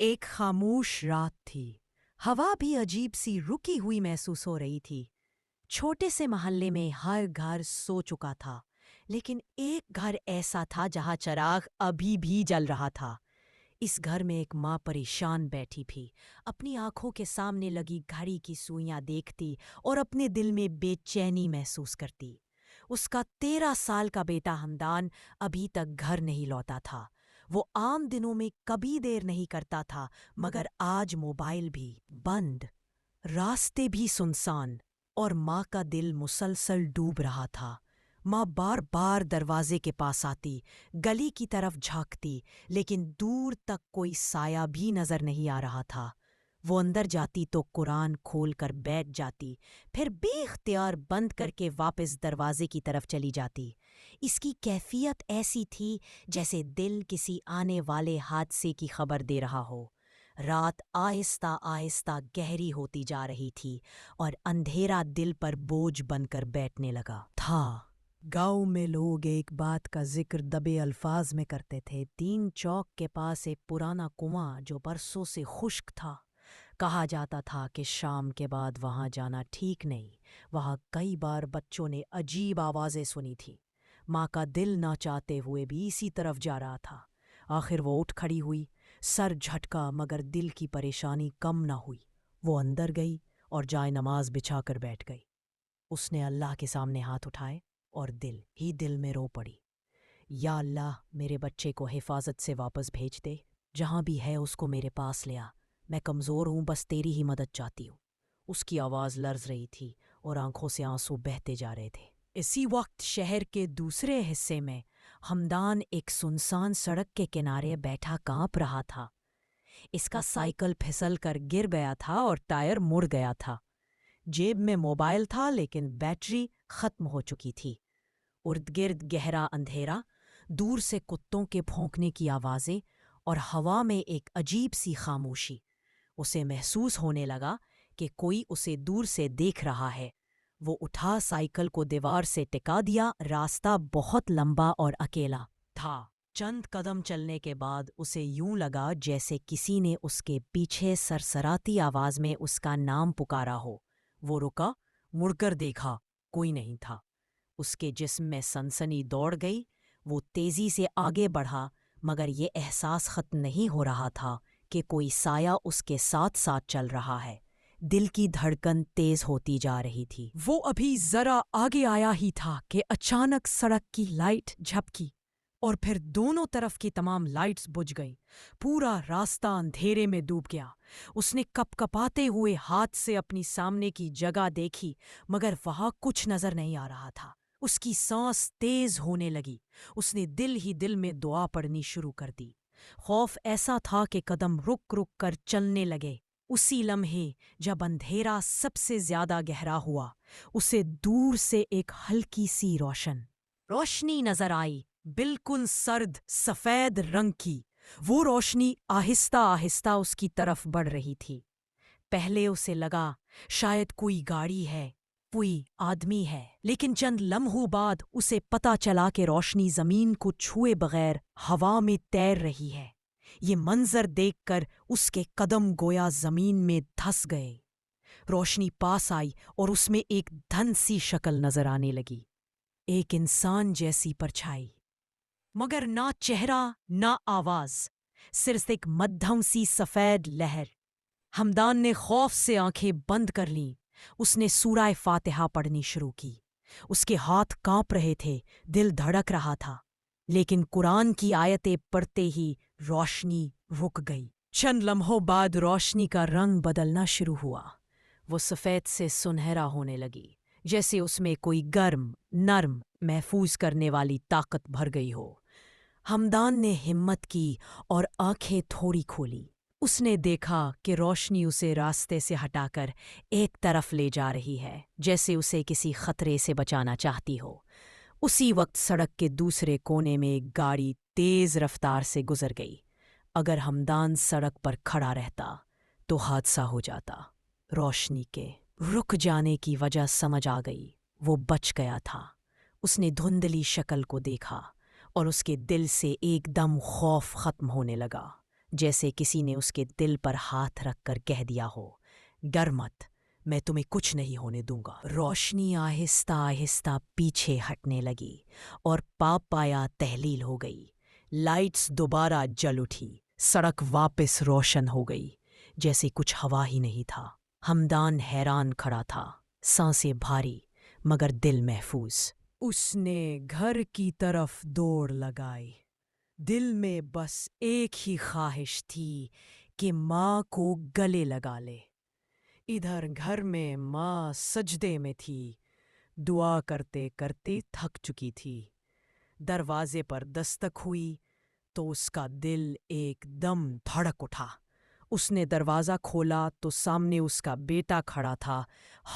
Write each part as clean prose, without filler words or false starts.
ایک خاموش رات تھی۔ ہوا بھی عجیب سی رکی ہوئی محسوس ہو رہی تھی۔ چھوٹے سے محلے میں ہر گھر سو چکا تھا، لیکن ایک گھر ایسا تھا جہاں چراغ ابھی بھی جل رہا تھا۔ اس گھر میں ایک ماں پریشان بیٹھی تھی، اپنی آنکھوں کے سامنے لگی گھڑی کی سوئیاں دیکھتی اور اپنے دل میں بے چینی محسوس کرتی۔ اس کا 13 سال کا بیٹا ہمدان ابھی تک گھر نہیں لوٹا تھا۔ وہ عام دنوں میں کبھی دیر نہیں کرتا تھا، مگر آج موبائل بھی بند، راستے بھی سنسان، اور ماں کا دل مسلسل ڈوب رہا تھا۔ ماں بار بار دروازے کے پاس آتی، گلی کی طرف جھانکتی، لیکن دور تک کوئی سایہ بھی نظر نہیں آ رہا تھا۔ وہ اندر جاتی تو قرآن کھول کر بیٹھ جاتی، پھر بے اختیار بند کر کے واپس دروازے کی طرف چلی جاتی۔ اس کی کیفیت ایسی تھی جیسے دل کسی آنے والے حادثے کی خبر دے رہا ہو۔ رات آہستہ آہستہ گہری ہوتی جا رہی تھی اور اندھیرا دل پر بوجھ بن کر بیٹھنے لگا تھا۔ گاؤں میں لوگ ایک بات کا ذکر دبے الفاظ میں کرتے تھے۔ 3 چوک کے پاس ایک پرانا کنواں جو برسوں سے خشک تھا۔ کہا جاتا تھا کہ شام کے بعد وہاں جانا ٹھیک نہیں۔ وہاں کئی بار بچوں نے عجیب آوازیں سنی تھی۔ ماں کا دل نہ چاہتے ہوئے بھی اسی طرف جا رہا تھا۔ آخر وہ اٹھ کھڑی ہوئی، سر جھٹکا مگر دل کی پریشانی کم نہ ہوئی۔ وہ اندر گئی اور جائے نماز بچھا کر بیٹھ گئی۔ اس نے اللہ کے سامنے ہاتھ اٹھائے اور دل ہی دل میں رو پڑی۔ یا اللہ، میرے بچے کو حفاظت سے واپس بھیج دے، جہاں بھی ہے اس کو میرے پاس لیا۔ میں کمزور ہوں، بس تیری ہی مدد چاہتی ہوں۔ اس کی آواز لرز رہی تھی اور آنکھوں سے آنسو بہتے جا رہے تھے۔ اسی وقت شہر کے دوسرے حصے میں ہمدان ایک سنسان سڑک کے کنارے بیٹھا کانپ رہا تھا۔ اس کا سائیکل پھسل کر گر گیا تھا اور ٹائر مڑ گیا تھا۔ جیب میں موبائل تھا لیکن بیٹری ختم ہو چکی تھی۔ ارد گرد گہرا اندھیرا، دور سے کتوں کے بھونکنے کی آوازیں اور ہوا میں ایک عجیب سی خاموشی۔ اسے محسوس ہونے لگا کہ کوئی اسے دور سے دیکھ رہا ہے۔ وہ اٹھا سائیکل کو دیوار سے ٹکا دیا۔ راستہ بہت لمبا اور اکیلا تھا۔ چند قدم چلنے کے بعد اسے یوں لگا جیسے کسی نے اس کے پیچھے سرسراتی آواز میں اس کا نام پکارا ہو۔ وہ رکا، مڑ کر دیکھا، کوئی نہیں تھا۔ اس کے جسم میں سنسنی دوڑ گئی۔ وہ تیزی سے آگے بڑھا، مگر یہ احساس ختم نہیں ہو رہا تھا کہ کوئی سایہ اس کے ساتھ ساتھ چل رہا ہے۔ دل کی دھڑکن تیز ہوتی جا رہی تھی۔ وہ ابھی ذرا آگے آیا ہی تھا کہ اچانک سڑک کی لائٹ جھپکی اور پھر دونوں طرف کی تمام لائٹس بجھ گئیں۔ پورا راستہ اندھیرے میں ڈوب گیا۔ اس نے کپ کپاتے ہوئے ہاتھ سے اپنی سامنے کی جگہ دیکھی، مگر وہاں کچھ نظر نہیں آ رہا تھا۔ اس کی سانس تیز ہونے لگی۔ اس نے دل ہی دل میں دعا پڑھنی شروع کر دی۔ خوف ایسا تھا کہ قدم رک رک کر چلنے لگے۔ اسی لمحے جب اندھیرا سب سے زیادہ گہرا ہوا، اسے دور سے ایک ہلکی سی روشنی نظر آئی، بالکل سرد سفید رنگ کی۔ وہ روشنی آہستہ آہستہ اس کی طرف بڑھ رہی تھی۔ پہلے اسے لگا شاید کوئی گاڑی ہے، کوئی آدمی ہے، لیکن چند لمحوں بعد اسے پتہ چلا کہ روشنی زمین کو چھوئے بغیر ہوا میں تیر رہی ہے۔ یہ منظر دیکھ کر اس کے قدم گویا زمین میں دھس گئے۔ روشنی پاس آئی اور اس میں ایک دھن سی شکل نظر آنے لگی، ایک انسان جیسی پرچھائی، مگر نہ چہرہ نہ آواز، صرف ایک مدھم سی سفید لہر۔ ہمدان نے خوف سے آنکھیں بند کر لیں۔ اس نے سورہ فاتحہ پڑھنی شروع کی۔ اس کے ہاتھ کانپ رہے تھے، دل دھڑک رہا تھا، لیکن قرآن کی آیتیں پڑھتے ہی روشنی رک گئی۔ چند لمحوں بعد روشنی کا رنگ بدلنا شروع ہوا۔ وہ سفید سے سنہرا ہونے لگی، جیسے اس میں کوئی گرم، نرم، محفوظ کرنے والی طاقت بھر گئی ہو۔ ہمدان نے ہمت کی اور آنکھیں تھوڑی کھولی۔ اس نے دیکھا کہ روشنی اسے راستے سے ہٹا کر ایک طرف لے جا رہی ہے، جیسے اسے کسی خطرے سے بچانا چاہتی ہو۔ اسی وقت سڑک کے دوسرے کونے میں ایک گاڑی تیز رفتار سے گزر گئی۔ اگر ہمدان سڑک پر کھڑا رہتا تو حادثہ ہو جاتا۔ روشنی کے رک جانے کی وجہ سمجھ آ گئی، وہ بچ گیا تھا۔ اس نے دھندلی شکل کو دیکھا اور اس کے دل سے ایک دم خوف ختم ہونے لگا۔ جیسے کسی نے اس کے دل پر ہاتھ رکھ کر کہہ دیا ہو، ڈر مت، میں تمہیں کچھ نہیں ہونے دوں گا۔ روشنی آہستہ آہستہ پیچھے ہٹنے لگی اور پایا تحلیل ہو گئی۔ لائٹس دوبارہ جل اٹھی، سڑک واپس روشن ہو گئی، جیسے کچھ ہوا ہی نہیں تھا۔ ہمدان حیران کھڑا تھا، سانسیں بھاری مگر دل محفوظ۔ اس نے گھر کی طرف دوڑ لگائی۔ دل میں بس ایک ہی خواہش تھی کہ ماں کو گلے لگا لے۔ ادھر گھر میں ماں سجدے میں تھی، دعا کرتے کرتے تھک چکی تھی۔ دروازے پر دستک ہوئی تو اس کا دل ایک دم دھڑک اٹھا۔ اس نے دروازہ کھولا تو سامنے اس کا بیٹا کھڑا تھا،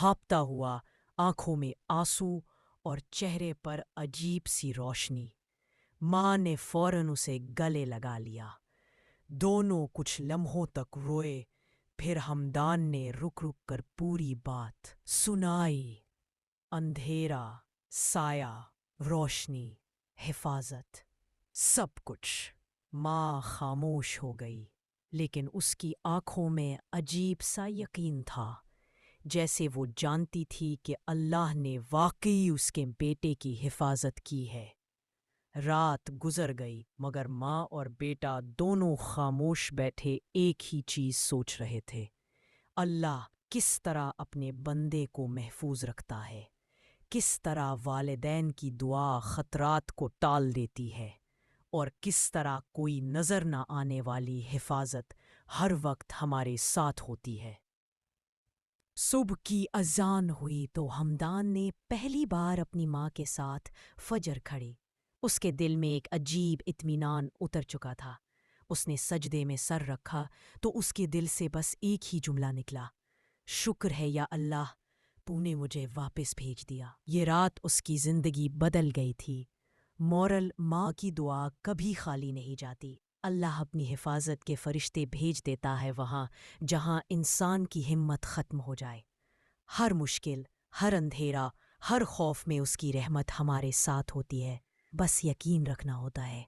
ہانپتا ہوا، آنکھوں میں آنسو اور چہرے پر عجیب سی روشنی۔ ماں نے فوراً اسے گلے لگا لیا۔ دونوں کچھ لمحوں تک روئے، پھر ہمدان نے رک رک کر پوری بات سنائی۔ اندھیرا، سایہ، روشنی، حفاظت، سب کچھ۔ ماں خاموش ہو گئی، لیکن اس کی آنکھوں میں عجیب سا یقین تھا، جیسے وہ جانتی تھی کہ اللہ نے واقعی اس کے بیٹے کی حفاظت کی ہے۔ رات گزر گئی مگر ماں اور بیٹا دونوں خاموش بیٹھے ایک ہی چیز سوچ رہے تھے، اللہ کس طرح اپنے بندے کو محفوظ رکھتا ہے، کس طرح والدین کی دعا خطرات کو ٹال دیتی ہے، اور کس طرح کوئی نظر نہ آنے والی حفاظت ہر وقت ہمارے ساتھ ہوتی ہے۔ صبح کی اذان ہوئی تو ہمدان نے پہلی بار اپنی ماں کے ساتھ فجر کھڑی۔ اس کے دل میں ایک عجیب اطمینان اتر چکا تھا۔ اس نے سجدے میں سر رکھا تو اس کے دل سے بس ایک ہی جملہ نکلا، شکر ہے یا اللہ، تو نے مجھے واپس بھیج دیا۔ یہ رات اس کی زندگی بدل گئی تھی۔ مورل، ماں کی دعا کبھی خالی نہیں جاتی۔ اللہ اپنی حفاظت کے فرشتے بھیج دیتا ہے وہاں جہاں انسان کی ہمت ختم ہو جائے۔ ہر مشکل، ہر اندھیرا، ہر خوف میں اس کی رحمت ہمارے ساتھ ہوتی ہے، بس یقین رکھنا ہوتا ہے۔